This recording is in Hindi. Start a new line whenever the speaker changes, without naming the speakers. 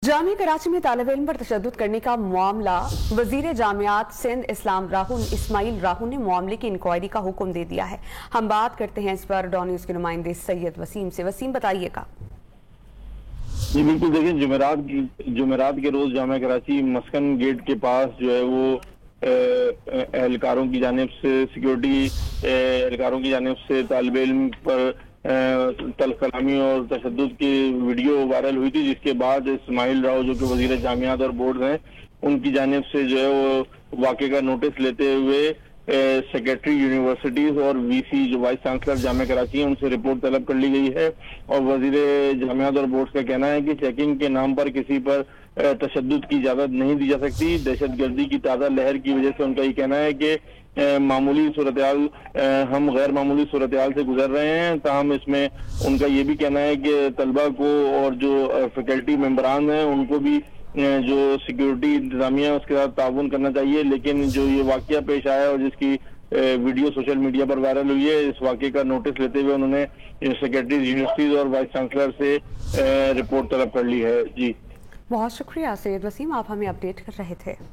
जामिया कराची में तालिब इल्म पर तशद्दुद करने का मामला वजीर जामियात सिंध इस्माइल राहू ने मामले की इंक्वायरी का हुक्म दे दिया है। हम बात करते हैं इस पर डॉन न्यूज़ के नुमाइंदे सैयद वसीम से। वसीम, बताइएगा।
जी बिल्कुल, देखिए जुमेरात के रोज जामिया कराची मस्कन गेट के पास जो है वो एहलकारों की जानिब से सिक्योरिटी एहलकारों की जानिब से तालिब इल्म पर तल्ख कलामी और तशद्दुद की वीडियो वायरल हुई थी, जिसके बाद इस्माइल राव जो कि वजीर जामियात और बोर्ड हैं उनकी जानिब से जो है वो वाक़े का नोटिस लेते हुए सेक्रेटरी यूनिवर्सिटीज और वीसी जो वाइस चांसलर जामिया कराची है उनसे रिपोर्ट तलब कर ली गई है। और वजीर जामियात और बोर्ड का कहना है कि चेकिंग के नाम पर किसी पर तशद्दुद की इजाजत नहीं दी जा सकती। दहशत गर्दी की ताज़ा लहर की वजह से उनका ये कहना है कि मामूली सूरत-ए-हाल हम गैर मामूली सूरत-ए-हाल से गुजर रहे हैं। ताहम इसमें उनका ये भी कहना है कि तलबा को और जो फैकल्टी मेंबरान हैं उनको भी जो सिक्योरिटी इंतजामिया है उसके साथ ताउन करना चाहिए। लेकिन जो ये वाकया पेश आया और जिसकी वीडियो सोशल मीडिया पर वायरल हुई है, इस वाकये का नोटिस लेते हुए उन्होंने सेक्रेटरी यूनिवर्सिटीज और वाइस चांसलर से रिपोर्ट तलब कर ली है। जी
बहुत शुक्रिया सैयद वसीम, आप हमें अपडेट कर रहे थे।